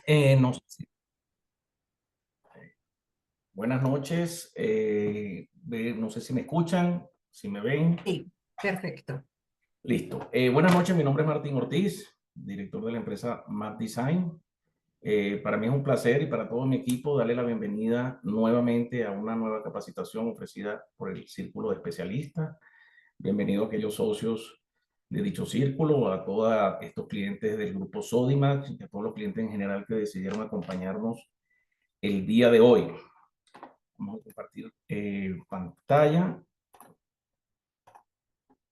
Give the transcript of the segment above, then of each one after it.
No sé buenas noches. No sé si me escuchan, si me ven. Sí, perfecto. Listo. Buenas noches, mi nombre es Martín Ortiz, director de la empresa Map Design. Para mí es un placer y para todo mi equipo darle la bienvenida nuevamente a una nueva capacitación ofrecida por el Círculo de Especialistas. Bienvenido a aquellos socios de dicho círculo, a todos estos clientes del grupo Sodimac y a todos los clientes en general que decidieron acompañarnos el día de hoy. Vamos a compartir pantalla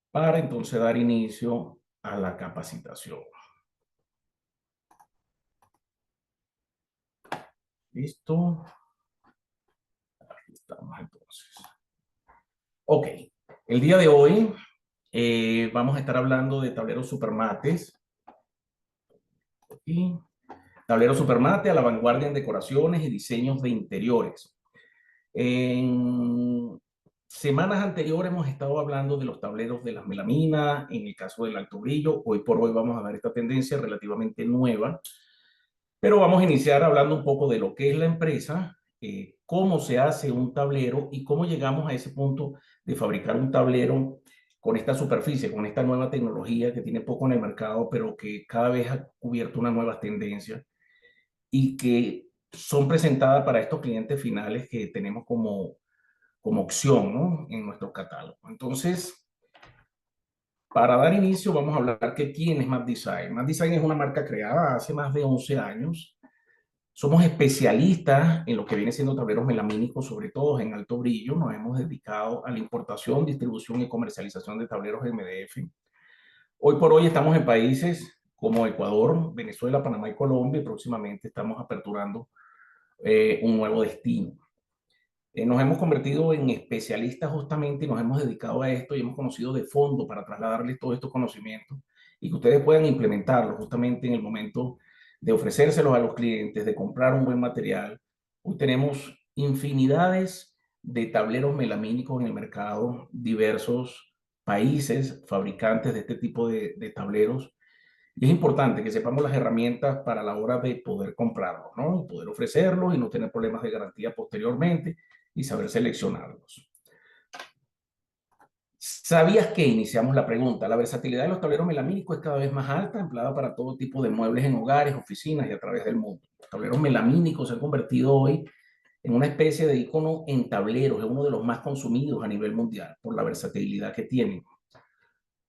para entonces dar inicio a la capacitación. ¿Listo? Aquí estamos entonces. Ok, el día de hoy vamos a estar hablando de tableros supermates. Aquí. Tablero supermate a la vanguardia en decoraciones y diseños de interiores. En semanas anteriores hemos estado hablando de los tableros de las melaminas, en el caso del alto brillo. Hoy por hoy vamos a ver esta tendencia relativamente nueva, pero vamos a iniciar hablando un poco de lo que es la empresa, cómo se hace un tablero y cómo llegamos a ese punto de fabricar un tablero con esta superficie, con esta nueva tecnología que tiene poco en el mercado, pero que cada vez ha cubierto unas nuevas tendencias y que son presentadas para estos clientes finales que tenemos como opción, ¿no?, en nuestro catálogo. Entonces, para dar inicio, vamos a hablar que quién es Map Design. Map Design es una marca creada hace más de 11 años. Somos especialistas en lo que viene siendo tableros melamínicos, sobre todo en alto brillo. Nos hemos dedicado a la importación, distribución y comercialización de tableros MDF. Hoy por hoy estamos en países como Ecuador, Venezuela, Panamá y Colombia, y próximamente estamos aperturando un nuevo destino. Nos hemos convertido en especialistas justamente y nos hemos dedicado a esto y hemos conocido de fondo para trasladarles todos estos conocimientos y que ustedes puedan implementarlos justamente en el momento de ofrecérselos a los clientes, de comprar un buen material. Hoy tenemos infinidades de tableros melamínicos en el mercado, diversos países fabricantes de este tipo de tableros. Y es importante que sepamos las herramientas para la hora de poder comprarlos, ¿no? Y poder ofrecerlos y no tener problemas de garantía posteriormente y saber seleccionarlos. ¿Sabías que iniciamos la pregunta? La versatilidad de los tableros melamínicos es cada vez más alta, empleada para todo tipo de muebles en hogares, oficinas y a través del mundo. Los tableros melamínicos se han convertido hoy en una especie de icono en tableros, es uno de los más consumidos a nivel mundial por la versatilidad que tienen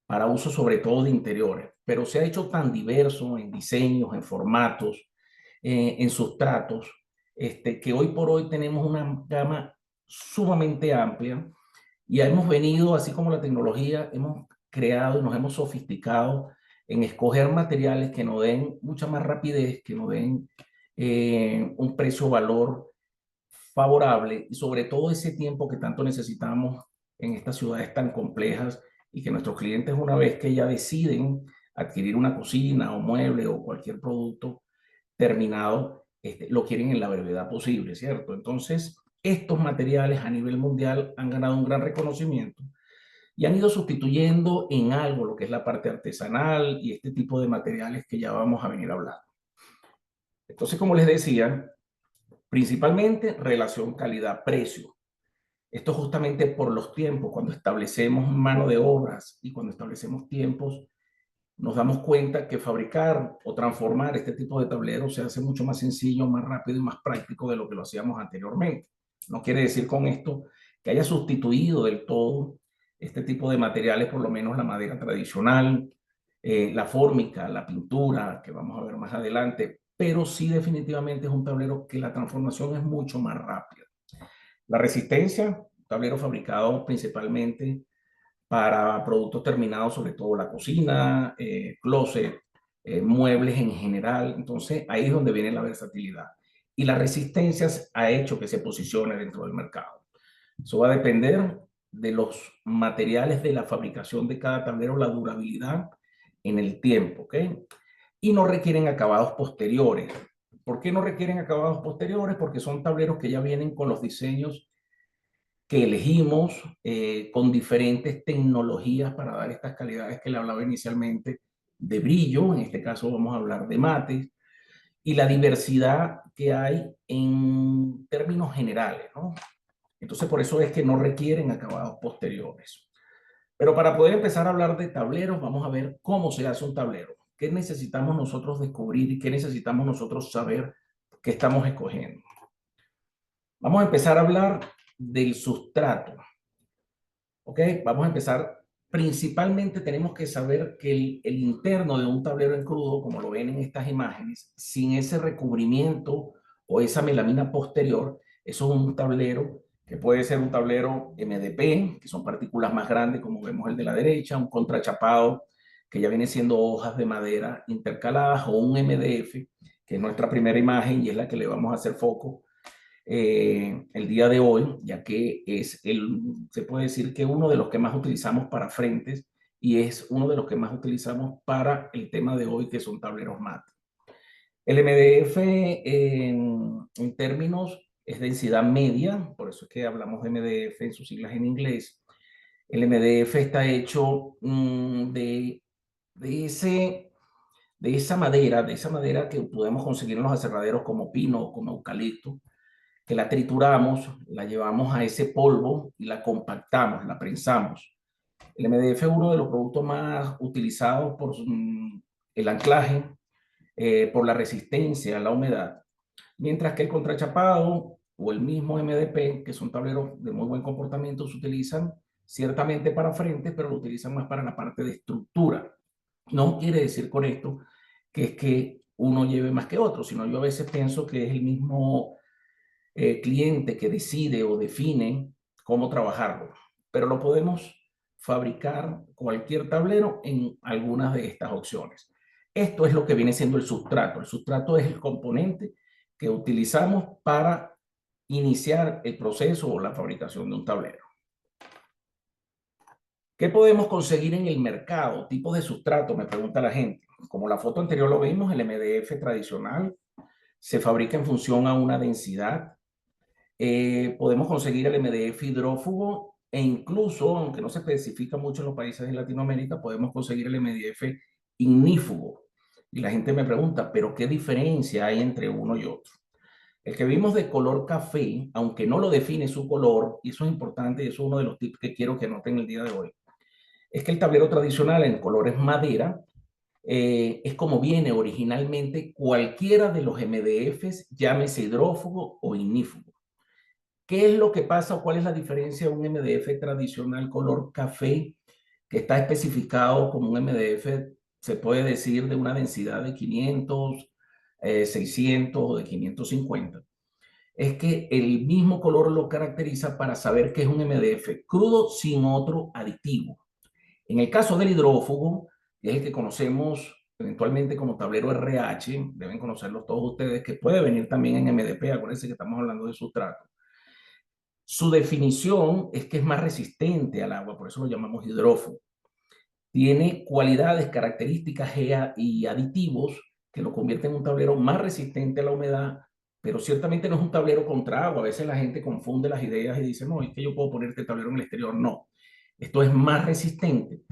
para uso sobre todo de interiores, pero se ha hecho tan diverso en diseños, en formatos, en sustratos, que hoy por hoy tenemos una gama sumamente amplia y hemos venido, así como la tecnología, hemos creado y nos hemos sofisticado en escoger materiales que nos den mucha más rapidez, que nos den un precio-valor favorable y sobre todo ese tiempo que tanto necesitamos en estas ciudades tan complejas y que nuestros clientes, una vez que ya deciden adquirir una cocina o mueble o cualquier producto terminado, lo quieren en la brevedad posible, ¿cierto? Entonces, estos materiales a nivel mundial han ganado un gran reconocimiento y han ido sustituyendo en algo lo que es la parte artesanal y este tipo de materiales que ya vamos a venir a hablar. Entonces, como les decía, principalmente relación calidad-precio. Esto justamente por los tiempos, cuando establecemos mano de obras y cuando establecemos tiempos, nos damos cuenta que fabricar o transformar este tipo de tableros se hace mucho más sencillo, más rápido y más práctico de lo que lo hacíamos anteriormente. No quiere decir con esto que haya sustituido del todo este tipo de materiales, por lo menos la madera tradicional, la fórmica, la pintura, que vamos a ver más adelante, pero sí definitivamente es un tablero que la transformación es mucho más rápida. La resistencia, tablero fabricado principalmente para productos terminados, sobre todo la cocina, closet, muebles en general. Entonces, ahí es donde viene la versatilidad. Y la resistencia ha hecho que se posicione dentro del mercado. Eso va a depender de los materiales de la fabricación de cada tablero, la durabilidad en el tiempo, ¿ok? Y no requieren acabados posteriores. ¿Por qué no requieren acabados posteriores? Porque son tableros que ya vienen con los diseños que elegimos con diferentes tecnologías para dar estas calidades que le hablaba inicialmente de brillo. En este caso vamos a hablar de mates, y la diversidad que hay en términos generales, ¿no? Entonces, por eso es que no requieren acabados posteriores. Pero para poder empezar a hablar de tableros, vamos a ver cómo se hace un tablero. ¿Qué necesitamos nosotros descubrir y qué necesitamos nosotros saber que estamos escogiendo? Vamos a empezar a hablar del sustrato. ¿Ok? Vamos a empezar. Principalmente tenemos que saber que el interno de un tablero en crudo, como lo ven en estas imágenes, sin ese recubrimiento o esa melamina posterior, eso es un tablero que puede ser un tablero MDP, que son partículas más grandes, como vemos el de la derecha, un contrachapado, que ya viene siendo hojas de madera intercaladas, o un MDF, que es nuestra primera imagen y es la que le vamos a hacer foco el día de hoy, ya que se puede decir que uno de los que más utilizamos para frentes y es uno de los que más utilizamos para el tema de hoy, que son tableros mate. El MDF en términos es densidad media, por eso es que hablamos de MDF en sus siglas en inglés. El MDF está hecho de esa madera que podemos conseguir en los aserraderos como pino o como eucalipto, que la trituramos, la llevamos a ese polvo y la compactamos, la prensamos. El MDF es uno de los productos más utilizados por el anclaje, por la resistencia a la humedad, mientras que el contrachapado o el mismo MDP, que son tableros de muy buen comportamiento, se utilizan ciertamente para frente, pero lo utilizan más para la parte de estructura. No quiere decir con esto que es que uno lleve más que otro, sino yo a veces pienso que es el mismo cliente que decide o define cómo trabajarlo, pero lo podemos fabricar cualquier tablero en algunas de estas opciones. Esto es lo que viene siendo el sustrato. El sustrato es el componente que utilizamos para iniciar el proceso o la fabricación de un tablero. ¿Qué podemos conseguir en el mercado? Tipos de sustrato, me pregunta la gente. Como la foto anterior lo vimos, el MDF tradicional se fabrica en función a una densidad. Podemos conseguir el MDF hidrófugo e incluso, aunque no se especifica mucho en los países de Latinoamérica, podemos conseguir el MDF ignífugo. Y la gente me pregunta, ¿pero qué diferencia hay entre uno y otro? El que vimos de color café, aunque no lo define su color, y eso es importante y eso es uno de los tips que quiero que noten el día de hoy, es que el tablero tradicional en colores madera es como viene originalmente cualquiera de los MDFs, llámese hidrófugo o ignífugo. ¿Qué es lo que pasa o cuál es la diferencia de un MDF tradicional color café que está especificado como un MDF, se puede decir, de una densidad de 500, 600 o de 550? Es que el mismo color lo caracteriza para saber que es un MDF crudo sin otro aditivo. En el caso del hidrófugo, que es el que conocemos eventualmente como tablero RH, deben conocerlo todos ustedes, que puede venir también en MDP, acuérdense que estamos hablando de sustrato. Su definición es que es más resistente al agua, por eso lo llamamos hidrófugo. Tiene cualidades, características y aditivos que lo convierten en un tablero más resistente a la humedad, pero ciertamente no es un tablero contra agua. A veces la gente confunde las ideas y dice, no, es que yo puedo poner este tablero en el exterior. No, esto es más resistente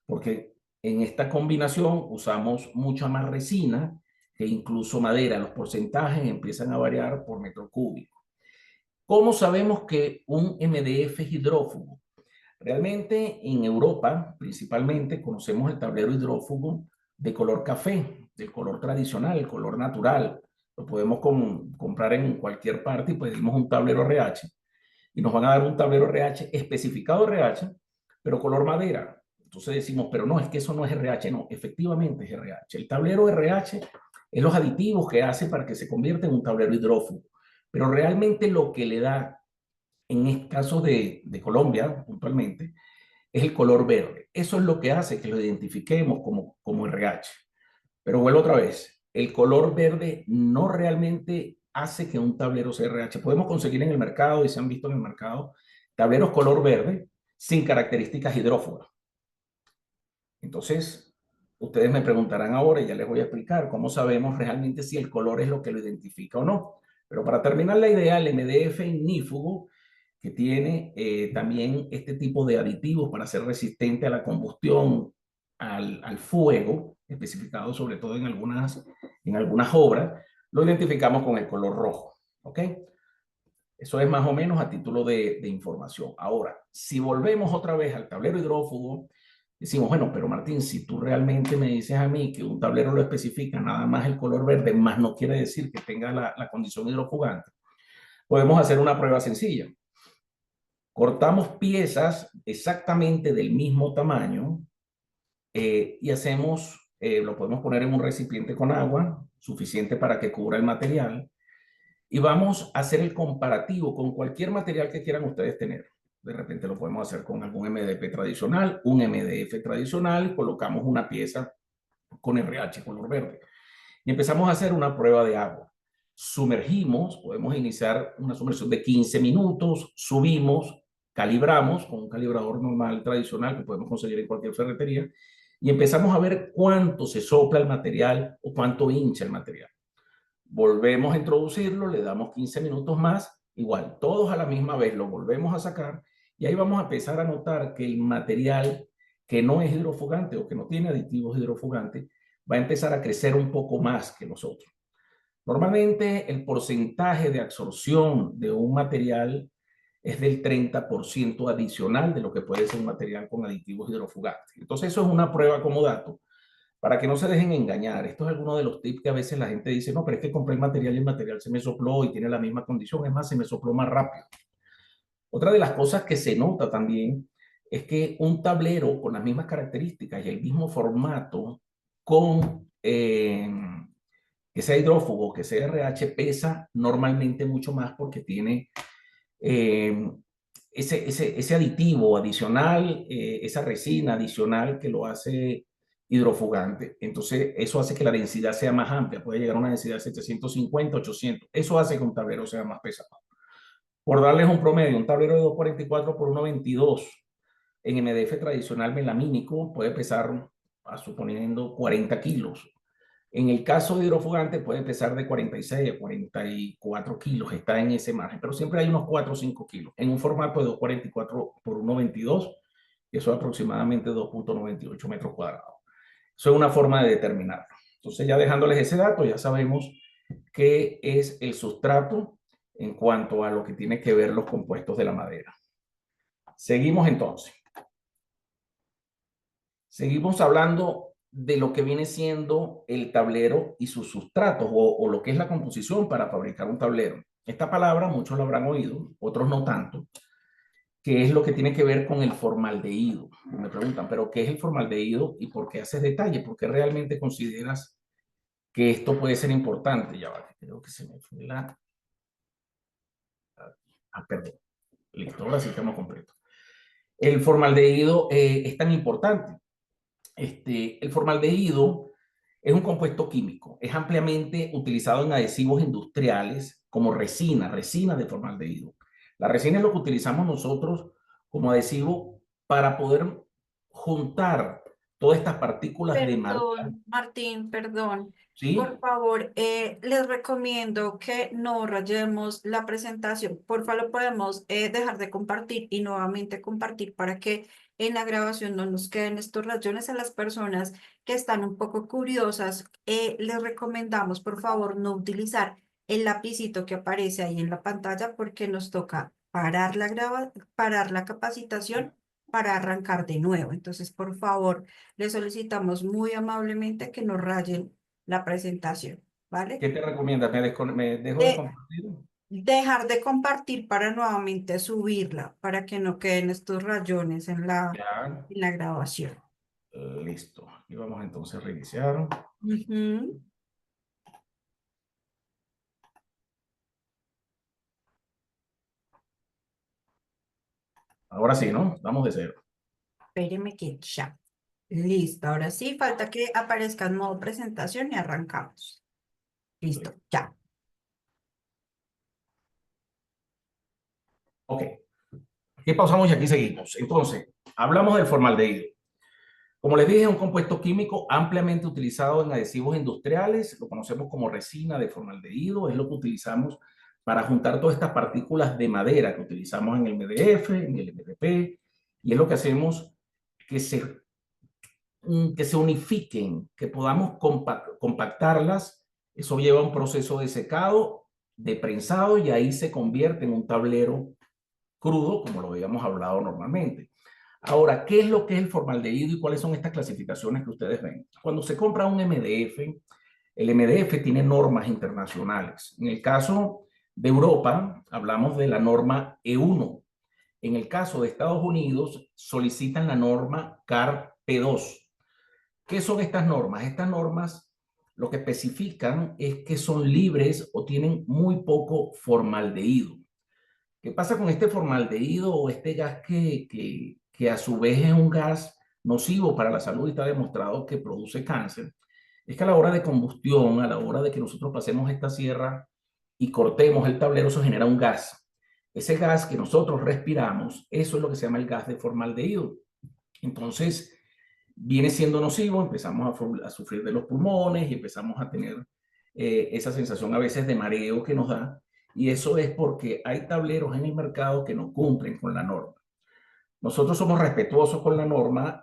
porque en esta combinación usamos mucha más resina que incluso madera. Los porcentajes empiezan a variar por metro cúbico. ¿Cómo sabemos que un MDF es hidrófugo? Realmente en Europa, principalmente, conocemos el tablero hidrófugo de color café, del color tradicional, el color natural. Lo podemos comprar en cualquier parte y pedimos un tablero RH y nos van a dar un tablero RH especificado RH, pero color madera. Entonces decimos, pero no, es que eso no es RH. No, efectivamente es RH. El tablero RH es los aditivos que hace para que se convierta en un tablero hidrófugo. Pero realmente lo que le da, en el caso de Colombia puntualmente, es el color verde. Eso es lo que hace que lo identifiquemos como RH. Pero vuelvo otra vez, el color verde no realmente hace que un tablero sea RH. Podemos conseguir en el mercado, y se han visto en el mercado, tableros color verde sin características hidrófugas. Entonces, ustedes me preguntarán ahora, y ya les voy a explicar cómo sabemos realmente si el color es lo que lo identifica o no. Pero para terminar la idea, el MDF ignífugo, que tiene también este tipo de aditivos para ser resistente a la combustión, al fuego, especificado sobre todo en algunas obras, lo identificamos con el color rojo, ¿ok? Eso es más o menos a título de información. Ahora, si volvemos otra vez al tablero hidrófugo, decimos, bueno, pero Martín, si tú realmente me dices a mí que un tablero lo especifica nada más el color verde, más no quiere decir que tenga la condición hidrofugante, podemos hacer una prueba sencilla. Cortamos piezas exactamente del mismo tamaño y hacemos, lo podemos poner en un recipiente con agua, suficiente para que cubra el material, y vamos a hacer el comparativo con cualquier material que quieran ustedes tener. De repente lo podemos hacer con algún MDP tradicional, un MDF tradicional, y colocamos una pieza con RH, color verde. Y empezamos a hacer una prueba de agua. Sumergimos, podemos iniciar una sumersión de 15 minutos, subimos, calibramos con un calibrador normal tradicional que podemos conseguir en cualquier ferretería y empezamos a ver cuánto se sopla el material o cuánto hincha el material. Volvemos a introducirlo, le damos 15 minutos más, igual, todos a la misma vez lo volvemos a sacar y ahí vamos a empezar a notar que el material que no es hidrofugante o que no tiene aditivos hidrofugantes va a empezar a crecer un poco más que los otros. Normalmente el porcentaje de absorción de un material es del 30% adicional de lo que puede ser un material con aditivos hidrofugantes. Entonces eso es una prueba como dato para que no se dejen engañar. Esto es alguno de los tips que a veces la gente dice, no, pero es que compré el material y el material se me sopló y tiene la misma condición, es más, se me sopló más rápido. Otra de las cosas que se nota también es que un tablero con las mismas características y el mismo formato con que sea hidrófugo, que sea RH, pesa normalmente mucho más porque tiene ese aditivo adicional, esa resina adicional que lo hace hidrofugante. Entonces, eso hace que la densidad sea más amplia, puede llegar a una densidad de 750, 800. Eso hace que un tablero sea más pesado. Por darles un promedio, un tablero de 244 por 122 en MDF tradicional melamínico puede pesar, suponiendo, 40 kilos. En el caso de hidrofugante puede pesar de 46 a 44 kilos, está en ese margen, pero siempre hay unos 4 o 5 kilos. En un formato de 244 por 122, eso es aproximadamente 2.98 metros cuadrados. Eso es una forma de determinarlo. Entonces, ya dejándoles ese dato, ya sabemos qué es el sustrato en cuanto a lo que tiene que ver los compuestos de la madera. Seguimos entonces. Seguimos hablando de lo que viene siendo el tablero y sus sustratos o lo que es la composición para fabricar un tablero. Esta palabra muchos la habrán oído, otros no tanto, que es lo que tiene que ver con el formaldehído. Me preguntan, ¿pero qué es el formaldehído y por qué haces detalle? ¿Por qué realmente consideras que esto puede ser importante? Ya va, creo que se me fue la... Ah, perdón. Listo, ahora sí estamos completos. El formaldehído es tan importante. El formaldehído es un compuesto químico. Es ampliamente utilizado en adhesivos industriales como resina de formaldehído. La resina es lo que utilizamos nosotros como adhesivo para poder juntar todas estas partículas de madera. Perdón, Martín, perdón. ¿Sí? Por favor, les recomiendo que no rayemos la presentación. Por favor, lo podemos dejar de compartir y nuevamente compartir para que en la grabación no nos queden estos rayones. A las personas que están un poco curiosas, les recomendamos, por favor, no utilizar el lapicito que aparece ahí en la pantalla porque nos toca parar la capacitación para arrancar de nuevo. Entonces, por favor, les solicitamos muy amablemente que nos rayen la presentación, ¿vale? ¿Qué te recomiendas? ¿Me dejo de De compartir? dejar de compartir para nuevamente subirla, para que no queden estos rayones Ya, en la grabación. listo. Y vamos entonces a reiniciar. Ujú. Ahora sí, ¿no? Vamos de cero. Espéreme que ya. Listo, ahora sí, falta que aparezca en modo presentación y arrancamos. Listo, ya. Ok. Aquí pausamos y aquí seguimos. Entonces, hablamos del formaldehído. Como les dije, es un compuesto químico ampliamente utilizado en adhesivos industriales, lo conocemos como resina de formaldehído, es lo que utilizamos para juntar todas estas partículas de madera que utilizamos en el MDF, en el MDP, y es lo que hacemos que se unifiquen, que podamos compactarlas Eso lleva un proceso de secado, de prensado, y ahí se convierte en un tablero crudo, como lo habíamos hablado normalmente. Ahora, ¿qué es lo que es el formaldehído y cuáles son estas clasificaciones que ustedes ven? Cuando se compra un MDF, el MDF tiene normas internacionales. En el caso de Europa, hablamos de la norma E1. En el caso de Estados Unidos, solicitan la norma CAR P2. ¿Qué son estas normas? Estas normas lo que especifican es que son libres o tienen muy poco formaldehído. ¿Qué pasa con este formaldehído o este gas que a su vez es un gas nocivo para la salud y está demostrado que produce cáncer? Es que a la hora de combustión, a la hora de que nosotros pasemos esta sierra y cortemos el tablero, eso genera un gas. Ese gas que nosotros respiramos, eso es lo que se llama el gas de formaldehído. Entonces, viene siendo nocivo, empezamos a sufrir de los pulmones y empezamos a tener esa sensación a veces de mareo que nos da. Y eso es porque hay tableros en el mercado que no cumplen con la norma. Nosotros somos respetuosos con la norma.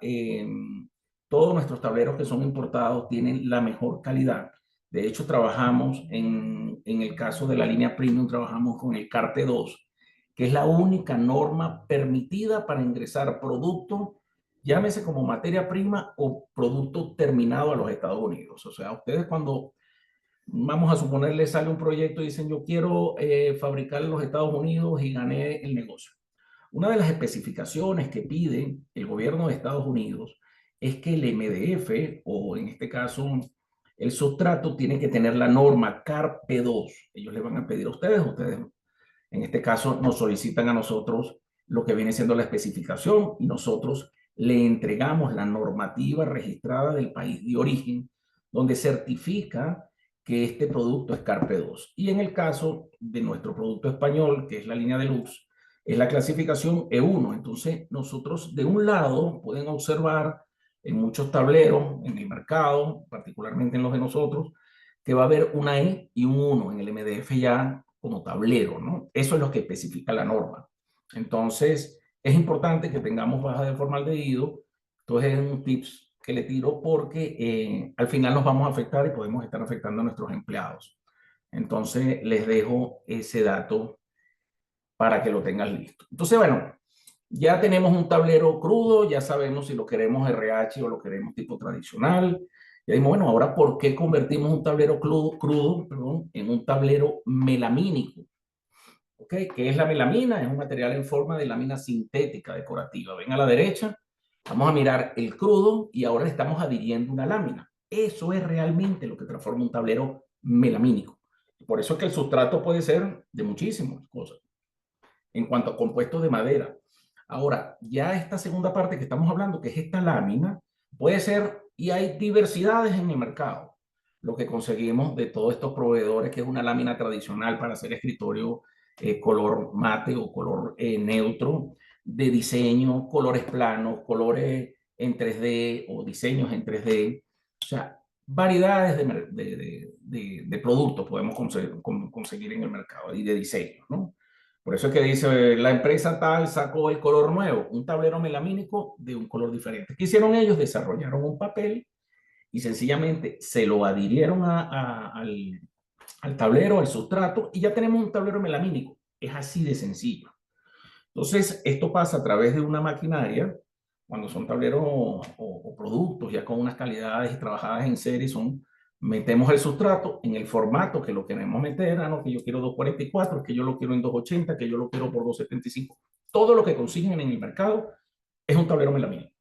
Todos nuestros tableros que son importados tienen la mejor calidad. De hecho, trabajamos en el caso de la línea Premium, trabajamos con el CARTE 2, que es la única norma permitida para ingresar producto, llámese como materia prima o producto terminado a los Estados Unidos. O sea, ustedes cuando, vamos a suponerle, sale un proyecto y dicen, yo quiero fabricar en los Estados Unidos y gané el negocio. Una de las especificaciones que pide el gobierno de Estados Unidos es que el MDF, o en este caso el sustrato, tiene que tener la norma CAR P2. Ellos le van a pedir a ustedes en este caso nos solicitan a nosotros lo que viene siendo la especificación y nosotros le entregamos la normativa registrada del país de origen, donde certifica que este producto es CAR P2. Y en el caso de nuestro producto español, que es la línea Deluxe, es la clasificación E1. Entonces, nosotros de un lado pueden observar en muchos tableros en el mercado, particularmente en los de nosotros, que va a haber una E y un 1 en el MDF ya como tablero, ¿no? Eso es lo que especifica la norma. Entonces, es importante que tengamos baja de formaldehído. Entonces, es un tips que le tiro porque al final nos vamos a afectar y podemos estar afectando a nuestros empleados. Entonces, les dejo ese dato para que lo tengas listo. Entonces, bueno, ya tenemos un tablero crudo, ya sabemos si lo queremos RH o lo queremos tipo tradicional. Ya dijimos, bueno, ahora, ¿por qué convertimos un tablero crudo, perdón, en un tablero melamínico? ¿Ok? ¿Qué es la melamina? Es un material en forma de lámina sintética decorativa. Ven a la derecha, vamos a mirar el crudo y ahora le estamos adhiriendo una lámina. Eso es realmente lo que transforma un tablero melamínico. Por eso es que el sustrato puede ser de muchísimas cosas en cuanto a compuestos de madera. Ahora, ya esta segunda parte que estamos hablando, que es esta lámina, puede ser, y hay diversidades en el mercado. Lo que conseguimos de todos estos proveedores, que es una lámina tradicional para hacer escritorio color mate o color neutro, de diseño, colores planos, colores en 3D o diseños en 3D. O sea, variedades de productos podemos conseguir en el mercado y de diseño, ¿no? Por eso es que dice, la empresa tal sacó el color nuevo, un tablero melamínico de un color diferente. ¿Qué hicieron ellos? Desarrollaron un papel y sencillamente se lo adhirieron al tablero, al sustrato, y ya tenemos un tablero melamínico. Es así de sencillo. Entonces, esto pasa a través de una maquinaria, cuando son tableros o productos ya con unas calidades trabajadas en serie, metemos el sustrato en el formato que lo queremos meter, no, que yo quiero 244, que yo lo quiero en 280, que yo lo quiero por 275. Todo lo que consiguen en el mercado es un tablero melamínico.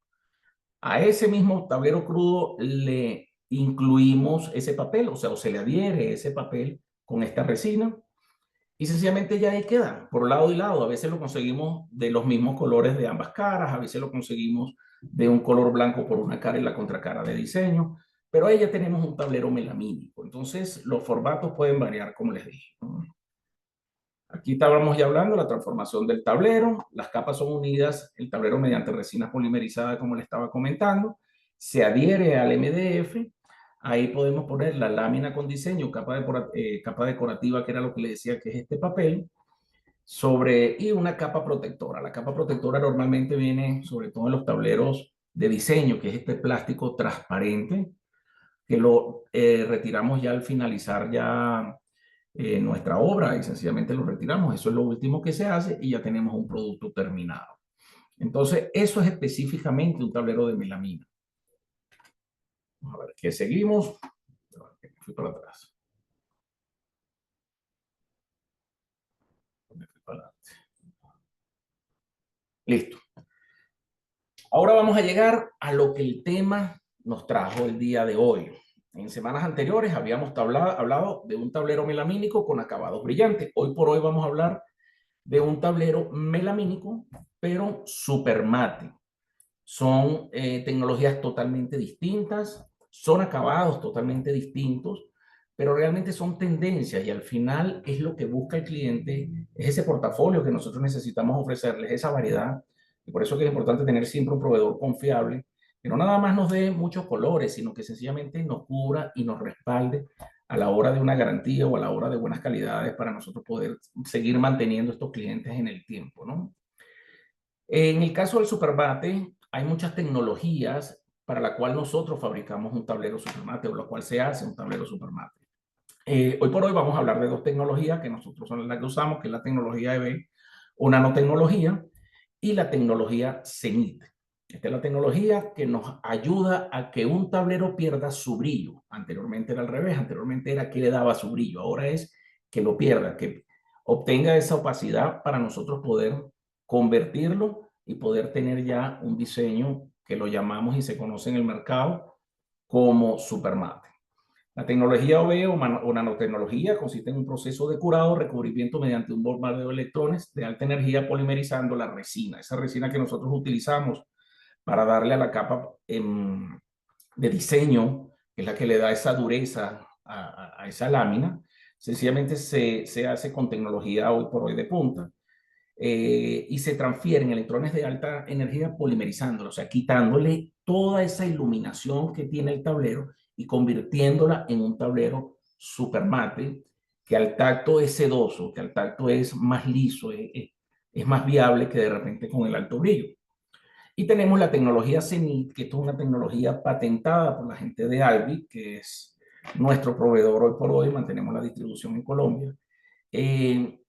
A ese mismo tablero crudo le incluimos ese papel, o sea, o se le adhiere ese papel con esta resina y sencillamente ya ahí queda, por lado y lado. A veces lo conseguimos de los mismos colores de ambas caras, a veces lo conseguimos de un color blanco por una cara y la contracara de diseño, pero ahí ya tenemos un tablero melamínico. Entonces, los formatos pueden variar, como les dije. Aquí estábamos ya hablando de la transformación del tablero. Las capas son unidas, el tablero mediante resina polimerizada, como le estaba comentando. Se adhiere al MDF. Ahí podemos poner la lámina con diseño, capa decorativa, que era lo que le decía que es este papel, y una capa protectora. La capa protectora normalmente viene sobre todo en los tableros de diseño, que es este plástico transparente, que lo retiramos ya al finalizar ya nuestra obra y sencillamente lo retiramos. Eso es lo último que se hace y ya tenemos un producto terminado. Entonces, eso es específicamente un tablero de melamina. Vamos a ver qué seguimos. Fui para atrás. Listo. Ahora vamos a llegar a lo que el tema nos trajo el día de hoy. En semanas anteriores habíamos hablado de un tablero melamínico con acabados brillantes. Hoy por hoy vamos a hablar de un tablero melamínico, pero super mate. Son tecnologías totalmente distintas, son acabados totalmente distintos, pero realmente son tendencias y al final es lo que busca el cliente, es ese portafolio que nosotros necesitamos ofrecerles, esa variedad. Y por eso que es importante tener siempre un proveedor confiable, que no nada más nos dé muchos colores, sino que sencillamente nos cubra y nos respalde a la hora de una garantía o a la hora de buenas calidades para nosotros poder seguir manteniendo estos clientes en el tiempo, ¿no? En el caso del supermate, hay muchas tecnologías para la cual nosotros fabricamos un tablero supermate o la cual se hace un tablero supermate. Hoy por hoy vamos a hablar de dos tecnologías que nosotros son las que usamos, que es la tecnología EB o nanotecnología y la tecnología CENIT. Esta es la tecnología que nos ayuda a que un tablero pierda su brillo. Anteriormente era al revés, anteriormente era que le daba su brillo, ahora es que lo pierda, que obtenga esa opacidad para nosotros poder convertirlo y poder tener ya un diseño que lo llamamos y se conoce en el mercado como supermate. La tecnología OB o nanotecnología consiste en un proceso de curado, recubrimiento mediante un bombardeo de electrones de alta energía polimerizando la resina. Esa resina que nosotros utilizamos para darle a la capa de diseño, que es la que le da esa dureza a esa lámina, sencillamente se hace con tecnología hoy por hoy de punta. Y se transfieren electrones de alta energía polimerizándola, o sea, quitándole toda esa iluminación que tiene el tablero y convirtiéndola en un tablero super mate, que al tacto es sedoso, que al tacto es más liso, es más viable que de repente con el alto brillo. Y tenemos la tecnología CENIT, que es una tecnología patentada por la gente de Albi, que es nuestro proveedor hoy por hoy, mantenemos la distribución en Colombia,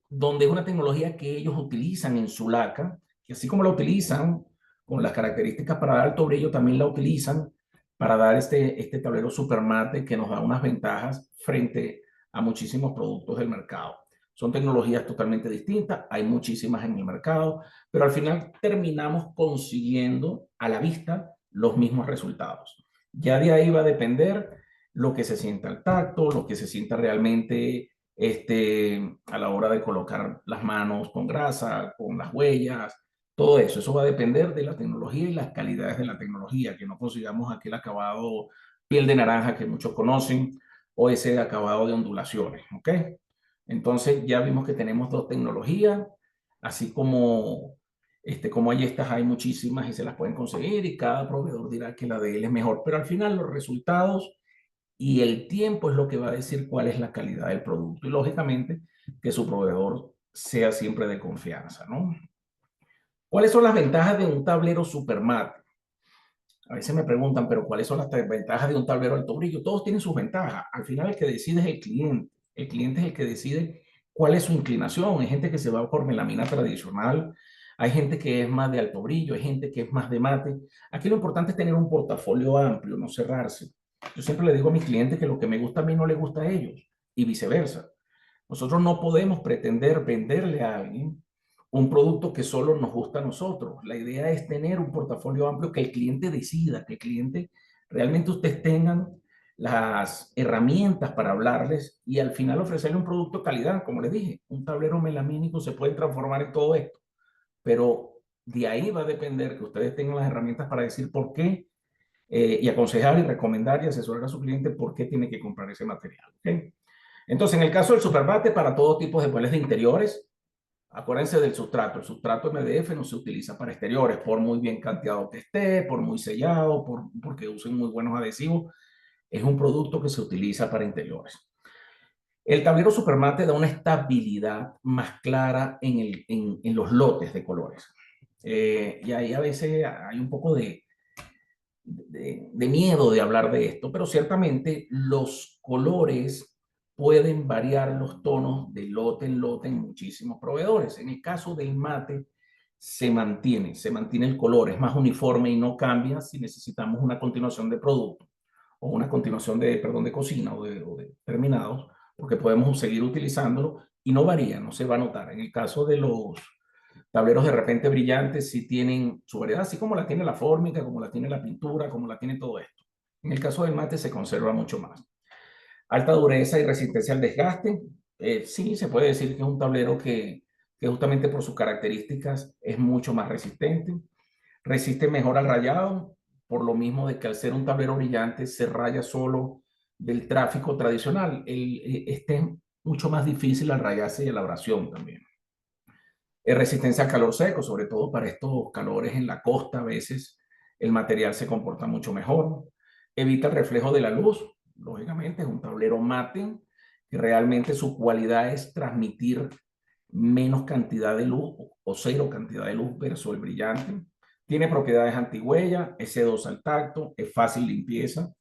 donde es una tecnología que ellos utilizan en su laca, que así como la utilizan con las características para dar alto brillo, también la utilizan para dar este tablero supermate que nos da unas ventajas frente a muchísimos productos del mercado. Son tecnologías totalmente distintas, hay muchísimas en el mercado, pero al final terminamos consiguiendo a la vista los mismos resultados. Ya de ahí va a depender lo que se sienta al tacto, lo que se sienta realmente a la hora de colocar las manos con grasa, con las huellas, todo eso. Eso va a depender de la tecnología y las calidades de la tecnología, que no consigamos aquel acabado piel de naranja que muchos conocen o ese acabado de ondulaciones, ¿ok? Entonces ya vimos que tenemos dos tecnologías, así como hay estas, hay muchísimas y se las pueden conseguir y cada proveedor dirá que la de él es mejor, pero al final los resultados y el tiempo es lo que va a decir cuál es la calidad del producto y lógicamente que su proveedor sea siempre de confianza, ¿no? ¿Cuáles son las ventajas de un tablero supermate? A veces me preguntan, pero ¿cuáles son las ventajas de un tablero alto brillo? Todos tienen sus ventajas. Al final el que decide es el cliente. El cliente es el que decide cuál es su inclinación. Hay gente que se va por melamina tradicional, hay gente que es más de alto brillo, hay gente que es más de mate. Aquí lo importante es tener un portafolio amplio, no cerrarse. Yo siempre le digo a mis clientes que lo que me gusta a mí no le gusta a ellos y viceversa. Nosotros no podemos pretender venderle a alguien un producto que solo nos gusta a nosotros. La idea es tener un portafolio amplio que el cliente decida, que el cliente realmente ustedes tengan las herramientas para hablarles y al final ofrecerle un producto de calidad. Como les dije, un tablero melamínico se puede transformar en todo esto, pero de ahí va a depender que ustedes tengan las herramientas para decir por qué y aconsejar y recomendar y asesorar a su cliente por qué tiene que comprar ese material. ¿Okay? Entonces, en el caso del supermate, para todo tipo de muebles de interiores, acuérdense del sustrato. El sustrato MDF no se utiliza para exteriores, por muy bien canteado que esté, por muy sellado, porque usen muy buenos adhesivos. Es un producto que se utiliza para interiores. El tablero supermate da una estabilidad más clara en los lotes de colores. Y ahí a veces hay un poco de miedo de hablar de esto, pero ciertamente los colores pueden variar los tonos de lote en lote en muchísimos proveedores. En el caso del mate, se mantiene el color, es más uniforme y no cambia si necesitamos una continuación de producto o una continuación de, perdón, de cocina o de terminados, porque podemos seguir utilizándolo y no varía, no se va a notar. En el caso de los tableros de repente brillantes, sí tienen su variedad, así como la tiene la fórmica, como la tiene la pintura, como la tiene todo esto. En el caso del mate se conserva mucho más. Alta dureza y resistencia al desgaste. Sí, se puede decir que es un tablero que justamente por sus características es mucho más resistente. Resiste mejor al rayado, por lo mismo de que al ser un tablero brillante se raya solo del tráfico tradicional. Este es mucho más difícil al rayarse y a la abrasión también. Resistencia al calor seco, sobre todo para estos calores en la costa, a veces el material se comporta mucho mejor. Evita el reflejo de la luz, lógicamente es un tablero mate, que realmente su cualidad es transmitir menos cantidad de luz o cero cantidad de luz versus el brillante. Tiene propiedades antihuella, es sedoso al tacto, es fácil limpieza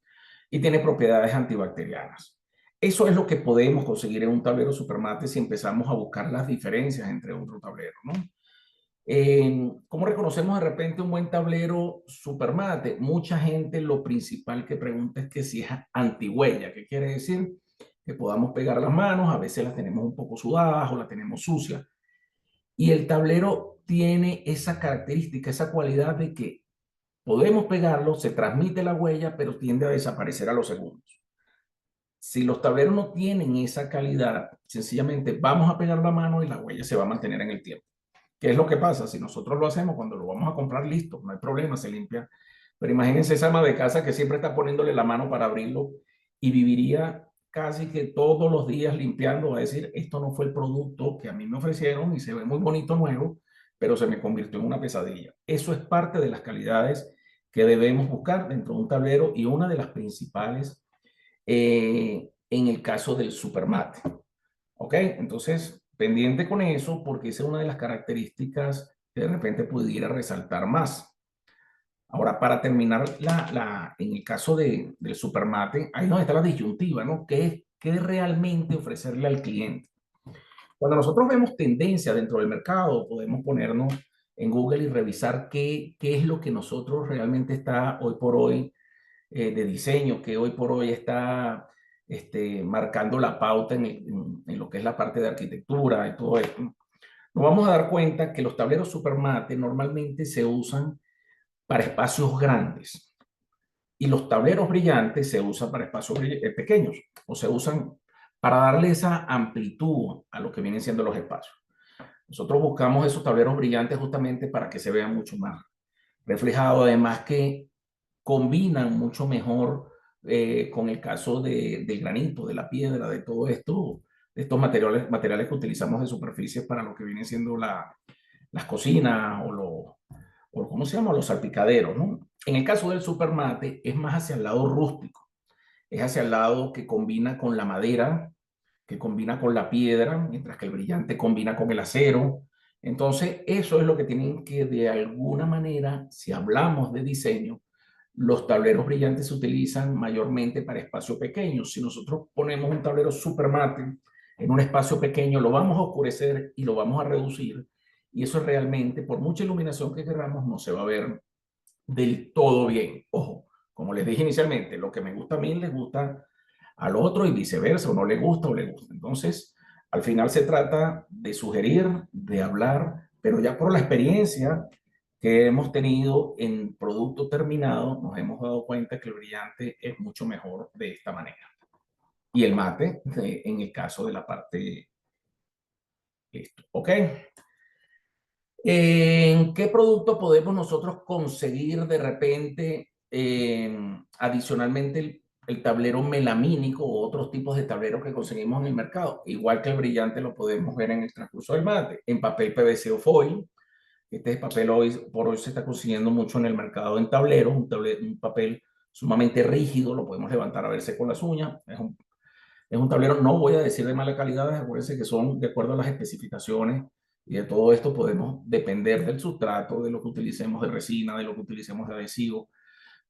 y tiene propiedades antibacterianas. Eso es lo que podemos conseguir en un tablero supermate si empezamos a buscar las diferencias entre otro tablero, ¿no? ¿Cómo reconocemos de repente un buen tablero supermate? Mucha gente lo principal que pregunta es que si es antihuella. ¿Qué quiere decir? Que podamos pegar las manos, a veces las tenemos un poco sudadas o las tenemos sucias. Y el tablero tiene esa característica, esa cualidad de que podemos pegarlo, se transmite la huella, pero tiende a desaparecer a los segundos. Si los tableros no tienen esa calidad, sencillamente vamos a pegar la mano y la huella se va a mantener en el tiempo. ¿Qué es lo que pasa? Si nosotros lo hacemos cuando lo vamos a comprar listo, no hay problema, se limpia. Pero imagínense esa ama de casa que siempre está poniéndole la mano para abrirlo y viviría casi que todos los días limpiando, va a decir, esto no fue el producto que a mí me ofrecieron y se ve muy bonito nuevo, pero se me convirtió en una pesadilla. Eso es parte de las calidades que debemos buscar dentro de un tablero y una de las principales en el caso del supermate. ¿Ok? Entonces, pendiente con eso, porque esa es una de las características que de repente pudiera resaltar más. Ahora, para terminar, en el caso del supermate, ahí donde está la disyuntiva, ¿no? ¿Qué realmente ofrecerle al cliente? Cuando nosotros vemos tendencia dentro del mercado, podemos ponernos en Google y revisar qué es lo que nosotros realmente está hoy por hoy de diseño, que hoy por hoy está marcando la pauta en lo que es la parte de arquitectura y todo esto. Nos vamos a dar cuenta que los tableros supermate normalmente se usan para espacios grandes y los tableros brillantes se usan para espacios pequeños o se usan para darle esa amplitud a lo que vienen siendo los espacios. Nosotros buscamos esos tableros brillantes justamente para que se vean mucho más reflejados, además que combinan mucho mejor con el caso del granito, de la piedra, de todo esto, de estos materiales que utilizamos de superficie para lo que viene siendo las cocinas o ¿cómo se llama? Los salpicaderos, ¿no? En el caso del supermate es más hacia el lado rústico, es hacia el lado que combina con la madera, que combina con la piedra, mientras que el brillante combina con el acero. Entonces, eso es lo que tienen que, de alguna manera, si hablamos de diseño, los tableros brillantes se utilizan mayormente para espacios pequeños. Si nosotros ponemos un tablero super mate en un espacio pequeño, lo vamos a oscurecer y lo vamos a reducir. Y eso realmente, por mucha iluminación que queramos, no se va a ver del todo bien. Ojo, como les dije inicialmente, lo que me gusta a mí les gusta al otro y viceversa, o no le gusta o le gusta. Entonces, al final se trata de sugerir, de hablar, pero ya por la experiencia que hemos tenido en producto terminado, nos hemos dado cuenta que el brillante es mucho mejor de esta manera. Y el mate, en el caso de la parte, listo, ¿ok? ¿En qué producto podemos nosotros conseguir de repente adicionalmente el tablero melamínico o otros tipos de tableros que conseguimos en el mercado? Igual que el brillante lo podemos ver en el transcurso del mate, en papel PVC o foil. Este papel hoy por hoy se está consiguiendo mucho en el mercado en tableros, un papel sumamente rígido, lo podemos levantar a verse con las uñas. Es un tablero, no voy a decir de mala calidad, acuérdense que son de acuerdo a las especificaciones y de todo esto podemos depender del sustrato, de lo que utilicemos de resina, de lo que utilicemos de adhesivo,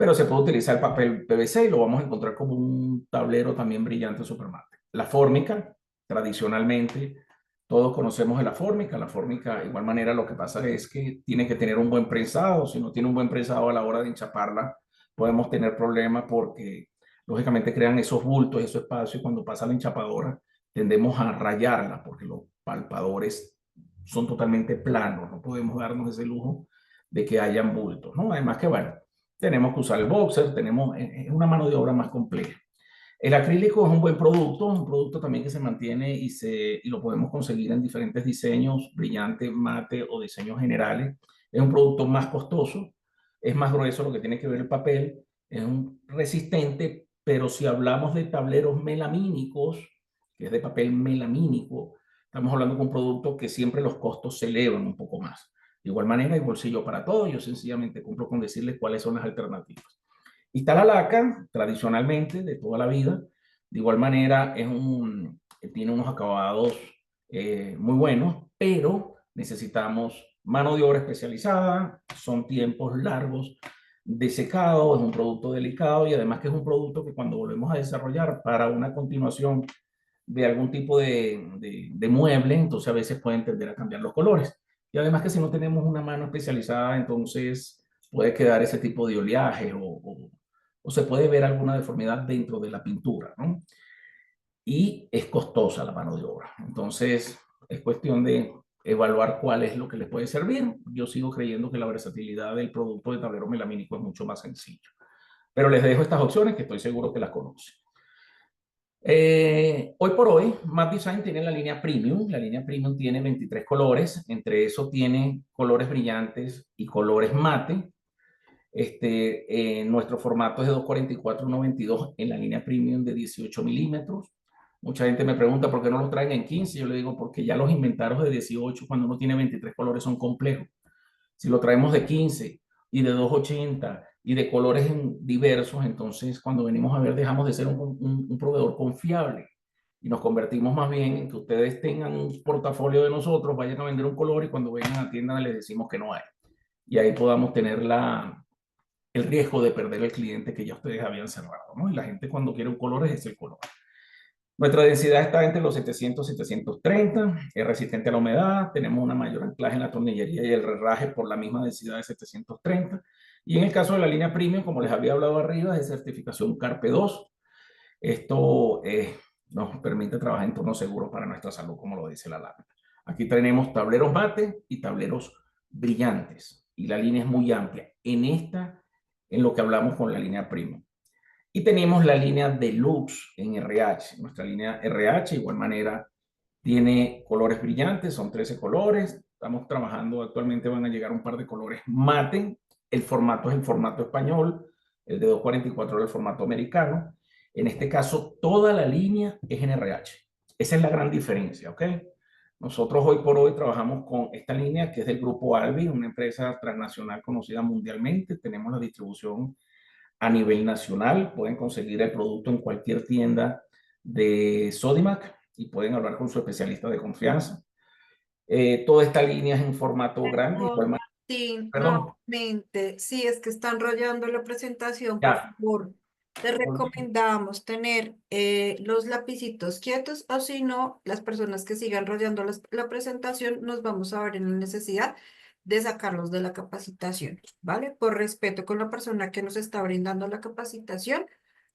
pero se puede utilizar el papel PVC y lo vamos a encontrar como un tablero también brillante Supermate. La fórmica, tradicionalmente, todos conocemos de la fórmica, de igual manera, lo que pasa es que tiene que tener un buen prensado. Si no tiene un buen prensado a la hora de enchaparla, podemos tener problemas porque, lógicamente, crean esos bultos, esos espacios, y cuando pasa la enchapadora, tendemos a rayarla porque los palpadores son totalmente planos, no podemos darnos ese lujo de que hayan bultos, ¿no? Además que, bueno, tenemos que usar el boxer, tenemos una mano de obra más compleja. El acrílico es un producto también que se mantiene y lo podemos conseguir en diferentes diseños, brillante, mate o diseños generales. Es un producto más costoso, es más grueso lo que tiene que ver el papel, es un resistente, pero si hablamos de tableros melamínicos, que es de papel melamínico, estamos hablando de un producto que siempre los costos se elevan un poco más. De igual manera, hay bolsillo para todo, yo sencillamente cumplo con decirles cuáles son las alternativas. Y está la laca, tradicionalmente, de toda la vida. De igual manera, tiene unos acabados muy buenos, pero necesitamos mano de obra especializada, son tiempos largos de secado, es un producto delicado y además que es un producto que cuando volvemos a desarrollar para una continuación de algún tipo de mueble, entonces a veces pueden tender a cambiar los colores. Y además que si no tenemos una mano especializada, entonces puede quedar ese tipo de oleaje o se puede ver alguna deformidad dentro de la pintura, ¿no? Y es costosa la mano de obra. Entonces es cuestión de evaluar cuál es lo que les puede servir. Yo sigo creyendo que la versatilidad del producto de tablero melamínico es mucho más sencillo. Pero les dejo estas opciones que estoy seguro que las conocen. Hoy por hoy, Matte Design tiene la línea Premium. La línea Premium tiene 23 colores. Entre eso tiene colores brillantes y colores mate. Nuestro formato es de 244 1.22 en la línea Premium de 18 milímetros. Mucha gente me pregunta por qué no los traen en 15. Yo le digo porque ya los inventarios de 18 cuando uno tiene 23 colores son complejos. Si lo traemos de 15 y de 280 y de colores diversos, entonces cuando venimos a ver dejamos de ser un proveedor confiable y nos convertimos más bien en que ustedes tengan un portafolio de nosotros, vayan a vender un color y cuando vengan a la tienda les decimos que no hay. Y ahí podamos tener el riesgo de perder el cliente que ya ustedes habían cerrado, ¿no? Y la gente cuando quiere un color es el color. Nuestra densidad está entre los 700 y 730, es resistente a la humedad, tenemos una mayor anclaje en la tornillería y el herraje por la misma densidad de 730. Y en el caso de la línea Premium, como les había hablado arriba, es de certificación CARPE 2. Esto nos permite trabajar en entornos seguros para nuestra salud, como lo dice la lámina. Aquí tenemos tableros mate y tableros brillantes. Y la línea es muy amplia. En lo que hablamos con la línea Premium. Y tenemos la línea Deluxe en RH. Nuestra línea RH, de igual manera, tiene colores brillantes, son 13 colores. Estamos trabajando, actualmente van a llegar un par de colores mate. El formato es el formato español, el de 244 es el formato americano. En este caso, toda la línea es en RH. Esa es la gran diferencia, ¿ok? Nosotros hoy por hoy trabajamos con esta línea que es del grupo Albi, una empresa transnacional conocida mundialmente. Tenemos la distribución a nivel nacional. Pueden conseguir el producto en cualquier tienda de Sodimac y pueden hablar con su especialista de confianza. Toda esta línea es en formato grande. Perdón, Igual, Martín, perdón, nuevamente, si es que están enrollando la presentación, por ya. favor, te recomendamos tener los lapicitos quietos o si no, las personas que sigan enrollando la presentación nos vamos a ver en la necesidad de sacarlos de la capacitación, ¿vale? Por respeto con la persona que nos está brindando la capacitación,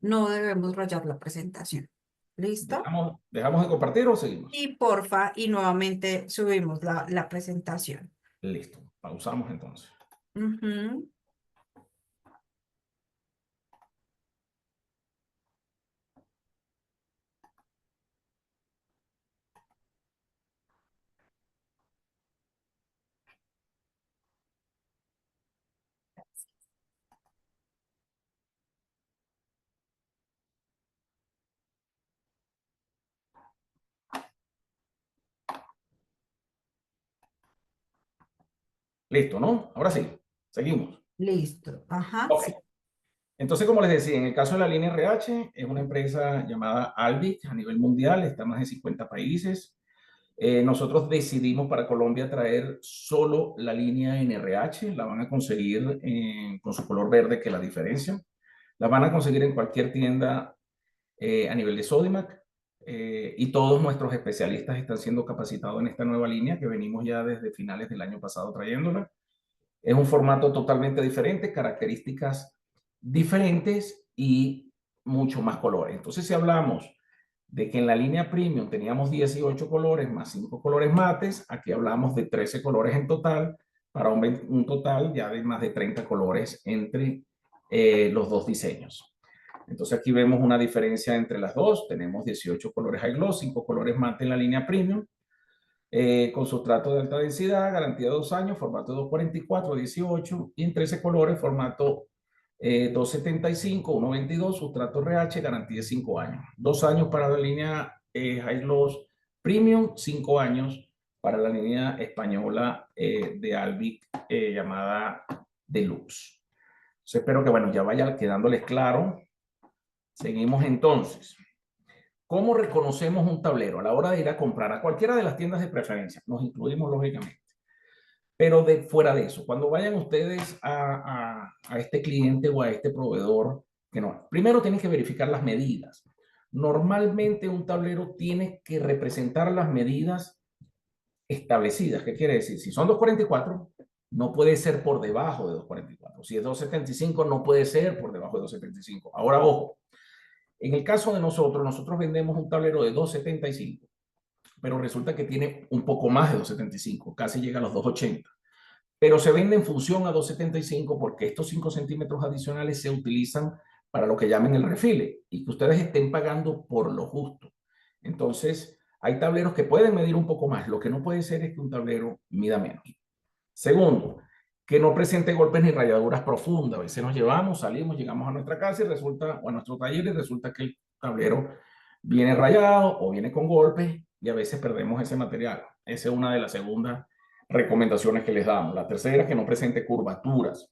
no debemos rayar la presentación. ¿Listo? ¿Dejamos de compartir o seguimos? Y porfa, y nuevamente subimos la presentación. Listo. Pausamos entonces. Ujú. Listo, ¿no? Ahora sí. Seguimos. Listo. Ajá, Ok. sí. Entonces, como les decía, en el caso de la línea RH, es una empresa llamada Albic a nivel mundial, está en más de 50 países. Nosotros decidimos para Colombia traer solo la línea NRH, la van a conseguir con su color verde, que es la diferencia. La van a conseguir en cualquier tienda a nivel de Sodimac, y todos nuestros especialistas están siendo capacitados en esta nueva línea que venimos ya desde finales del año pasado trayéndola. Es un formato totalmente diferente, características diferentes y mucho más colores. Entonces, si hablamos de que en la línea premium teníamos 18 colores más 5 colores mates, aquí hablamos de 13 colores en total, para un total ya de más de 30 colores entre los dos diseños. Entonces aquí vemos una diferencia entre las dos. Tenemos 18 colores high gloss, 5 colores mate en la línea premium, con sustrato de alta densidad, garantía de 2 años, formato 244, 18, y en 13 colores, formato 275, 122, sustrato RH, garantía de 5 años. 2 años para la línea high gloss premium, 5 años para la línea española de Albic llamada Deluxe. Entonces, espero que, bueno, ya vaya quedándoles claro. Seguimos entonces. ¿Cómo reconocemos un tablero a la hora de ir a comprar a cualquiera de las tiendas de preferencia? Nos incluimos lógicamente. Pero fuera de eso, cuando vayan ustedes a este cliente o a este proveedor, que no, primero tienen que verificar las medidas. Normalmente un tablero tiene que representar las medidas establecidas. ¿Qué quiere decir? Si son 244, no puede ser por debajo de 244. Si es 275, no puede ser por debajo de 275. Ahora, ojo, en el caso de nosotros vendemos un tablero de 275, pero resulta que tiene un poco más de 275, casi llega a los 280. Pero se vende en función a 275 porque estos 5 centímetros adicionales se utilizan para lo que llaman el refile y que ustedes estén pagando por lo justo. Entonces, hay tableros que pueden medir un poco más. Lo que no puede ser es que un tablero mida menos. Segundo, que no presente golpes ni rayaduras profundas. A veces nos llevamos, salimos, llegamos a nuestra casa y resulta, o a nuestro taller, y resulta que el tablero viene rayado o viene con golpes y a veces perdemos ese material. Esa es una de las segundas recomendaciones que les damos. La tercera es que no presente curvaturas.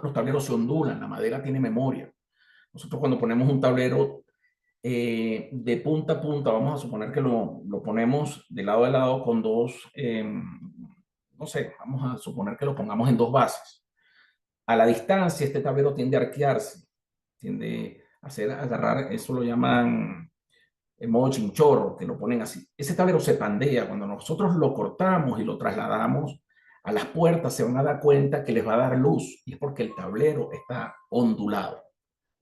Los tableros se ondulan, la madera tiene memoria. Nosotros cuando ponemos un tablero de punta a punta, vamos a suponer que lo ponemos de lado a lado con dos, no sé, vamos a suponer que lo pongamos en dos bases. A la distancia, este tablero tiende a arquearse, tiende a agarrar, eso lo llaman en modo chinchorro, que lo ponen así. Ese tablero se pandea. Cuando nosotros lo cortamos y lo trasladamos a las puertas, se van a dar cuenta que les va a dar luz, y es porque el tablero está ondulado.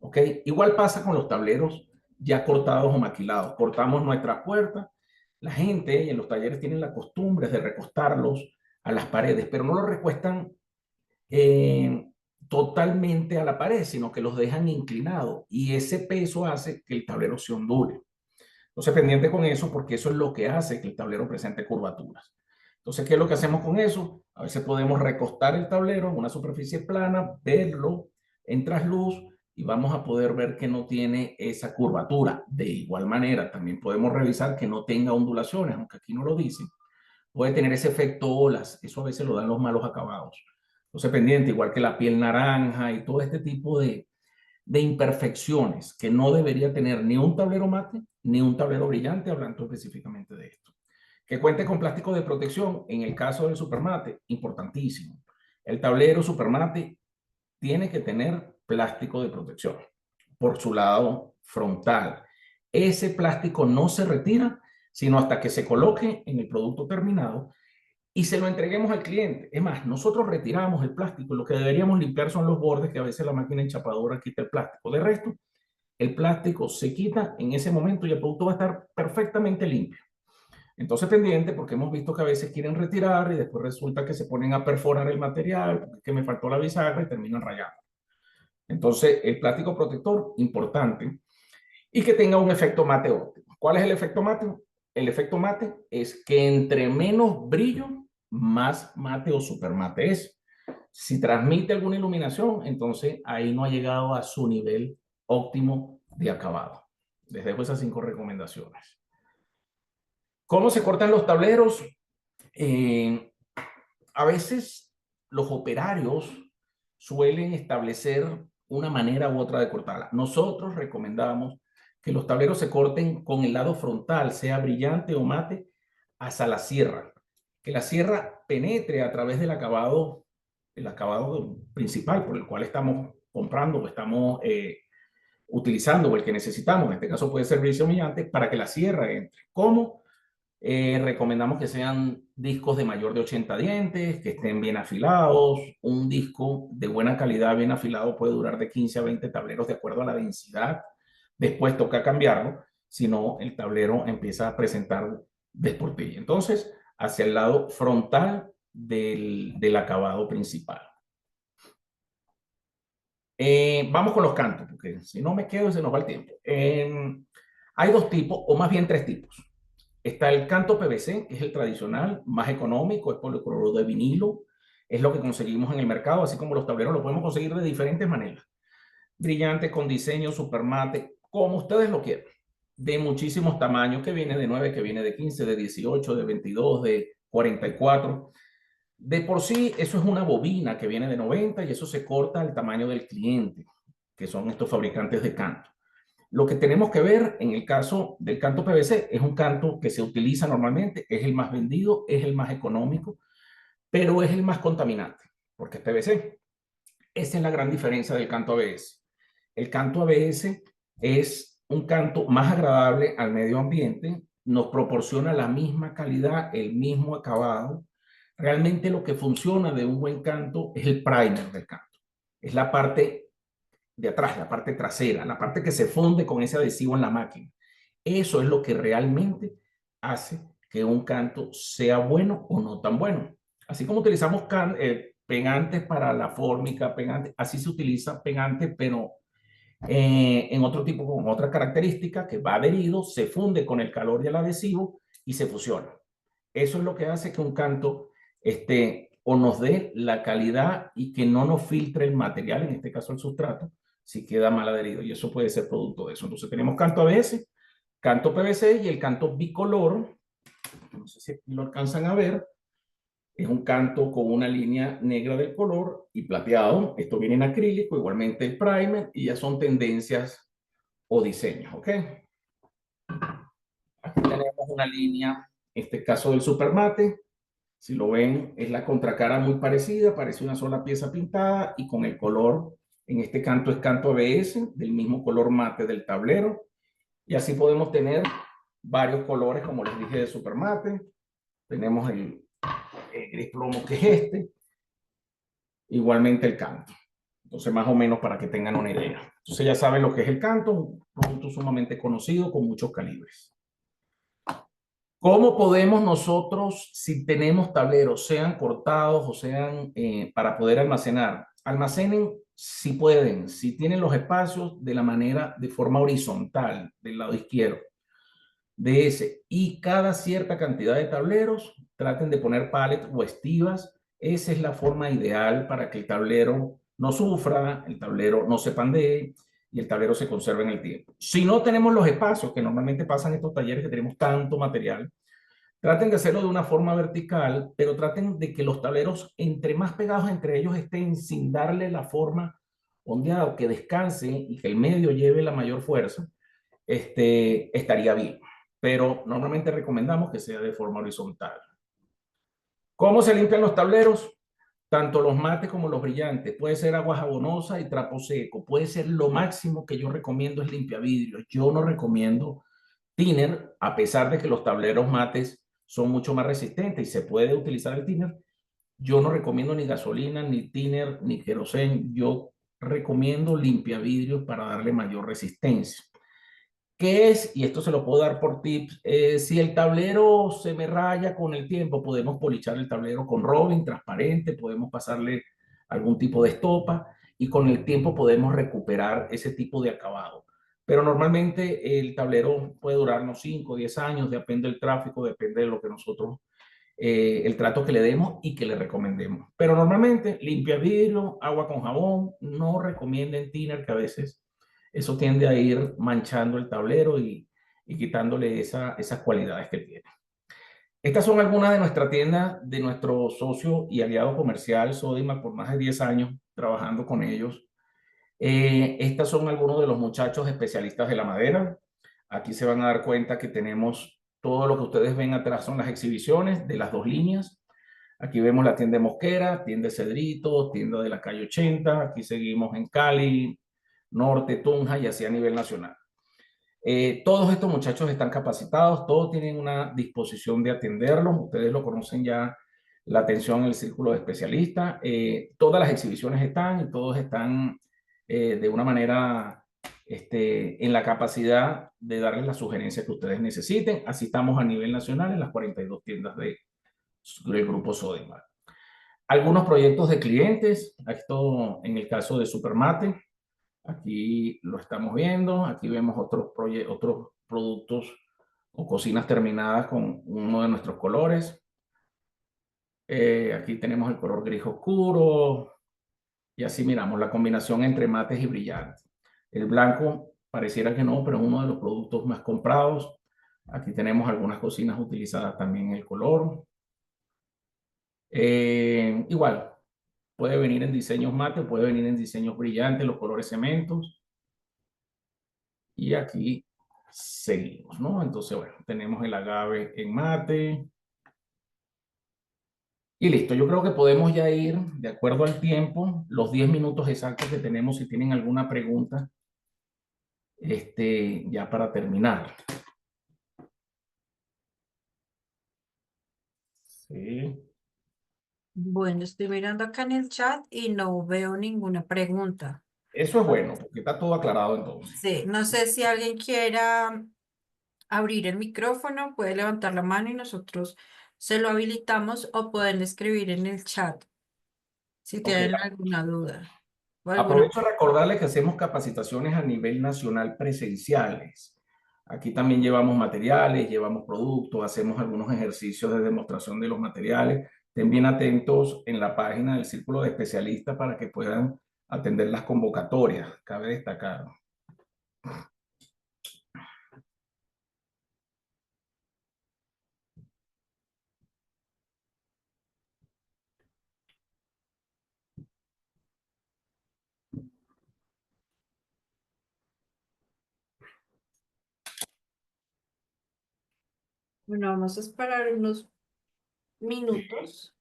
¿Ok? Igual pasa con los tableros ya cortados o maquilados. Cortamos nuestras puertas. La gente en los talleres tienen la costumbre de recostarlos a las paredes, pero no los recuestan totalmente a la pared, sino que los dejan inclinados, y ese peso hace que el tablero se ondule. Entonces, pendiente con eso, porque eso es lo que hace que el tablero presente curvaturas. Entonces, ¿qué es lo que hacemos con eso? A veces podemos recostar el tablero en una superficie plana, verlo en trasluz, y vamos a poder ver que no tiene esa curvatura. De igual manera, también podemos revisar que no tenga ondulaciones, aunque aquí no lo dicen. Puede tener ese efecto olas, eso a veces lo dan los malos acabados. Entonces, pendiente, igual que la piel naranja y todo este tipo de imperfecciones que no debería tener ni un tablero mate ni un tablero brillante, hablando específicamente de esto. Que cuente con plástico de protección, en el caso del supermate, importantísimo. El tablero supermate tiene que tener plástico de protección por su lado frontal. Ese plástico no se retira sino hasta que se coloque en el producto terminado y se lo entreguemos al cliente. Es más, nosotros retiramos el plástico. Lo que deberíamos limpiar son los bordes, que a veces la máquina enchapadora quita el plástico. De resto, el plástico se quita en ese momento y el producto va a estar perfectamente limpio. Entonces, pendiente, porque hemos visto que a veces quieren retirar y después resulta que se ponen a perforar el material, que me faltó la bisagra, y terminan rayando. Entonces, el plástico protector, importante, y que tenga un efecto mate óptimo. ¿Cuál es el efecto mate? El efecto mate es que entre menos brillo, más mate o super mate es. Si transmite alguna iluminación, entonces ahí no ha llegado a su nivel óptimo de acabado. Les dejo esas 5 recomendaciones. ¿Cómo se cortan los tableros? A veces los operarios suelen establecer una manera u otra de cortarla. Nosotros recomendamos que los tableros se corten con el lado frontal, sea brillante o mate, hacia la sierra, que la sierra penetre a través del acabado, el acabado principal por el cual estamos comprando o estamos utilizando o el que necesitamos, en este caso puede ser brillo brillante, para que la sierra entre. ¿Cómo? Recomendamos que sean discos de mayor de 80 dientes, que estén bien afilados. Un disco de buena calidad, bien afilado, puede durar de 15 a 20 tableros de acuerdo a la densidad. Después toca cambiarlo, si no el tablero empieza a presentar desportilla. Entonces, hacia el lado frontal del acabado principal. Vamos con los cantos, porque si no me quedo se nos va el tiempo. Hay dos tipos, o más bien tres tipos. Está el canto PVC, que es el tradicional, más económico, es policloruro de vinilo, es lo que conseguimos en el mercado, así como los tableros lo podemos conseguir de diferentes maneras. Brillantes, con diseño, supermate, como ustedes lo quieran. De muchísimos tamaños, que viene de 9, que viene de 15, de 18, de 22, de 44. De por sí, eso es una bobina que viene de 90 y eso se corta al tamaño del cliente, que son estos fabricantes de canto. Lo que tenemos que ver en el caso del canto PVC es un canto que se utiliza normalmente, es el más vendido, es el más económico, pero es el más contaminante, porque es PVC. Esa es la gran diferencia del canto ABS. El canto ABS es un canto más agradable al medio ambiente, nos proporciona la misma calidad, el mismo acabado. Realmente lo que funciona de un buen canto es el primer del canto. Es la parte de atrás, la parte trasera, la parte que se funde con ese adhesivo en la máquina. Eso es lo que realmente hace que un canto sea bueno o no tan bueno. Así como utilizamos pegantes para la fórmica, pegantes, así se utiliza pegante, pero en otro tipo, con otra característica que va adherido, se funde con el calor del adhesivo y se fusiona. Eso es lo que hace que un canto o nos dé la calidad y que no nos filtre el material, en este caso el sustrato, si queda mal adherido. Y eso puede ser producto de eso. Entonces tenemos canto ABS, canto PVC y el canto bicolor. No sé si aquí lo alcanzan a ver. Es un canto con una línea negra del color y plateado. Esto viene en acrílico, igualmente el primer, y ya son tendencias o diseños, ¿ok? Aquí tenemos una línea, en este caso del supermate. Si lo ven, es la contracara muy parecida, parece una sola pieza pintada y con el color, en este canto es canto ABS, del mismo color mate del tablero. Y así podemos tener varios colores, como les dije, de supermate. Tenemos el gris plomo, que es este. Igualmente el canto. Entonces, más o menos para que tengan una idea. Entonces, ya saben lo que es el canto, un producto sumamente conocido con muchos calibres. ¿Cómo podemos nosotros, si tenemos tableros, sean cortados o sean para poder almacenar? Almacenen si pueden, si tienen los espacios de la manera, de forma horizontal, del lado izquierdo de ese. Y cada cierta cantidad de tableros, traten de poner pallets o estivas. Esa es la forma ideal para que el tablero no sufra, el tablero no se pandee y el tablero se conserve en el tiempo. Si no tenemos los espacios, que normalmente pasan estos talleres que tenemos tanto material, traten de hacerlo de una forma vertical, pero traten de que los tableros, entre más pegados entre ellos estén, sin darle la forma ondeada, o que descanse y que el medio lleve la mayor fuerza, estaría bien. Pero normalmente recomendamos que sea de forma horizontal. ¿Cómo se limpian los tableros? Tanto los mates como los brillantes. Puede ser agua jabonosa y trapo seco. Puede ser lo máximo que yo recomiendo es limpiavidrios. Yo no recomiendo thinner, a pesar de que los tableros mates son mucho más resistentes y se puede utilizar el thinner. Yo no recomiendo ni gasolina, ni thinner, ni queroseno. Yo recomiendo limpiavidrios para darle mayor resistencia. ¿Qué es? Y esto se lo puedo dar por tips. Si el tablero se me raya con el tiempo, podemos polichar el tablero con Robin transparente, podemos pasarle algún tipo de estopa y con el tiempo podemos recuperar ese tipo de acabado. Pero normalmente el tablero puede durarnos 5 o 10 años, depende del tráfico, depende de lo que nosotros, el trato que le demos y que le recomendemos. Pero normalmente limpia vidrio, agua con jabón, no recomienden thinner, que a veces eso tiende a ir manchando el tablero y quitándole esas cualidades que tiene. Estas son algunas de nuestra tienda, de nuestro socio y aliado comercial Sodimac, por más de 10 años trabajando con ellos. Estas son algunos de los muchachos especialistas de la madera. Aquí se van a dar cuenta que tenemos Todo lo que ustedes ven atrás son las exhibiciones de las dos líneas. Aquí vemos la tienda de Mosquera, tienda de Cedrito, tienda de la calle 80. Aquí seguimos en Cali, Norte, Tunja y así a nivel nacional. Todos estos muchachos están capacitados, todos tienen una disposición de atenderlos. Ustedes lo conocen ya, la atención en el círculo de especialistas. Todas las exhibiciones están y todos están de una manera en la capacidad de darles las sugerencias que ustedes necesiten. Así estamos a nivel nacional en las 42 tiendas del grupo Sodemar. Algunos proyectos de clientes, esto en el caso de Supermate. Aquí lo estamos viendo. Aquí vemos otros productos o cocinas terminadas con uno de nuestros colores. Aquí tenemos el color gris oscuro. Y así miramos la combinación entre mates y brillantes. El blanco pareciera que no, pero es uno de los productos más comprados. Aquí tenemos algunas cocinas utilizadas también en el color. Igual, puede venir en diseños mate, puede venir en diseños brillantes, los colores cementos. Y aquí seguimos, ¿no? Entonces, bueno, tenemos el agave en mate. Y listo, yo creo que podemos ya ir, de acuerdo al tiempo, los 10 minutos exactos que tenemos, si tienen alguna pregunta, ya para terminar. Sí. Bueno, estoy mirando acá en el chat y no veo ninguna pregunta. Eso es bueno, porque está todo aclarado entonces. Sí, no sé si alguien quiera abrir el micrófono, puede levantar la mano y nosotros se lo habilitamos o pueden escribir en el chat si Ok. tienen alguna duda o alguna. Aprovecho a recordarles que hacemos capacitaciones a nivel nacional presenciales. Aquí también llevamos materiales, llevamos productos, hacemos algunos ejercicios de demostración de los materiales. Estén bien atentos en la página del Círculo de Especialistas para que puedan atender las convocatorias. Cabe destacar. Bueno, vamos a esperar unos minutos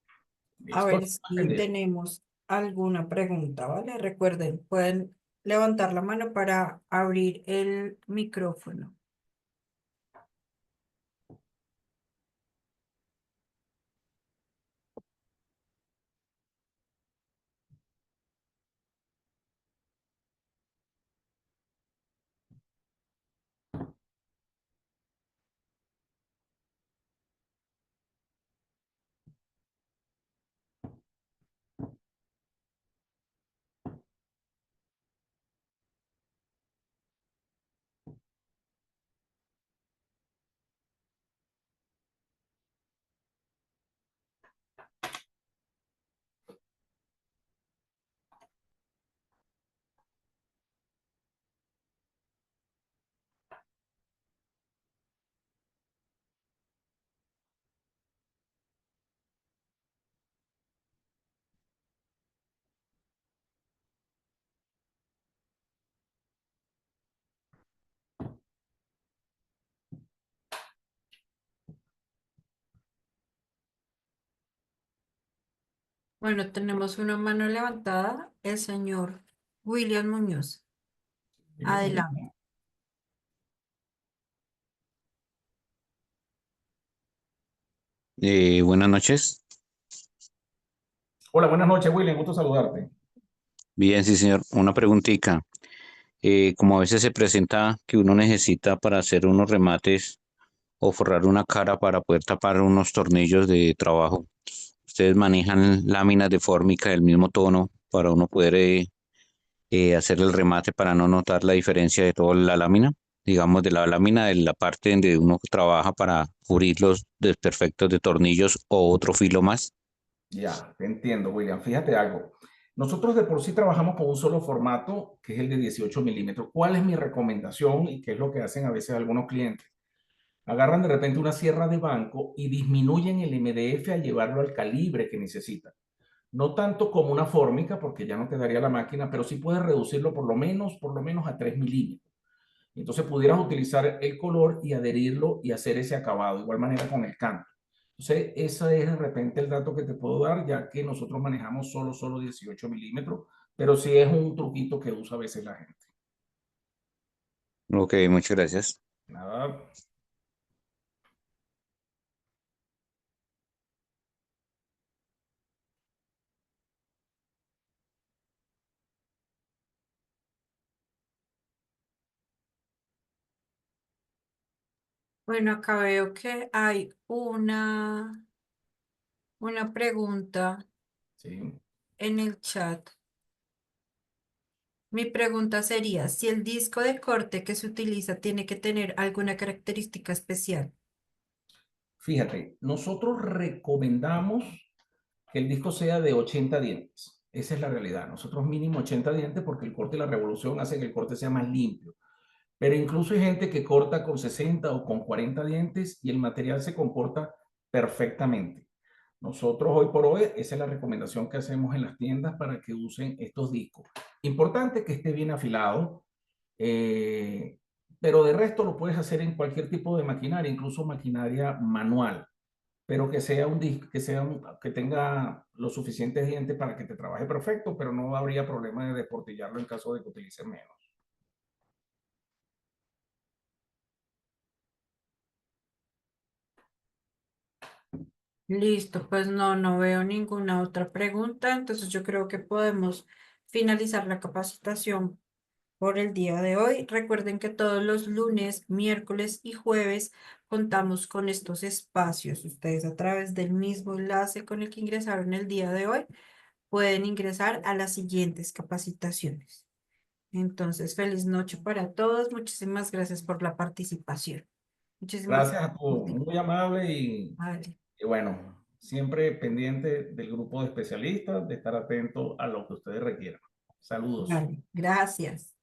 a Listo. ver si tenemos alguna pregunta, ¿vale? Recuerden, pueden levantar la mano para abrir el micrófono. Bueno, tenemos una mano levantada, el señor William Muñoz. Adelante. Buenas noches. Hola, buenas noches, William. Gusto saludarte. Bien, sí, señor. Una preguntita. Como a veces se presenta que uno necesita para hacer unos remates o forrar una cara para poder tapar unos tornillos de trabajo, ¿ustedes manejan láminas de fórmica del mismo tono para uno poder hacer el remate para no notar la diferencia de toda la lámina? Digamos, de la lámina de la parte donde uno trabaja para cubrir los desperfectos de tornillos o otro filo más. Ya, te entiendo, William. Fíjate algo. Nosotros de por sí trabajamos con un solo formato, que es el de 18 milímetros. ¿Cuál es mi recomendación y qué es lo que hacen a veces algunos clientes? Agarran de repente una sierra de banco y disminuyen el MDF a llevarlo al calibre que necesitan. No tanto como una fórmica, porque ya no te daría la máquina, pero sí puedes reducirlo por lo menos a 3 milímetros. Entonces pudieras utilizar el color y adherirlo y hacer ese acabado, de igual manera con el canto. Entonces, ese es de repente el dato que te puedo dar, ya que nosotros manejamos solo 18 milímetros, pero sí es un truquito que usa a veces la gente. Ok, muchas gracias. Nada. Bueno, acá veo que hay una pregunta Sí. en el chat. Mi pregunta sería, si el disco de corte que se utiliza tiene que tener alguna característica especial. Fíjate, nosotros recomendamos que el disco sea de 80 dientes. Esa es la realidad. Nosotros mínimo 80 dientes porque el corte y la revolución hace que el corte sea más limpio. Pero incluso hay gente que corta con 60 o con 40 dientes y el material se comporta perfectamente. Nosotros hoy por hoy, esa es la recomendación que hacemos en las tiendas para que usen estos discos. Importante que esté bien afilado, eh, pero de resto lo puedes hacer en cualquier tipo de maquinaria, incluso maquinaria manual, pero que sea un disco, que tenga los suficientes dientes para que te trabaje perfecto, pero no habría problema de desportillarlo en caso de que utilices menos. Listo, pues no veo ninguna otra pregunta, entonces yo creo que podemos finalizar la capacitación por el día de hoy. Recuerden que todos los lunes, miércoles y jueves contamos con estos espacios. Ustedes a través del mismo enlace con el que ingresaron el día de hoy pueden ingresar a las siguientes capacitaciones. Entonces, feliz noche para todos. Muchísimas gracias por la participación. Muchísimas Gracias a todos, gracias. muy amable Vale, y bueno, siempre pendiente del grupo de especialistas, de estar atento a lo que ustedes requieran. Saludos. vale. Gracias.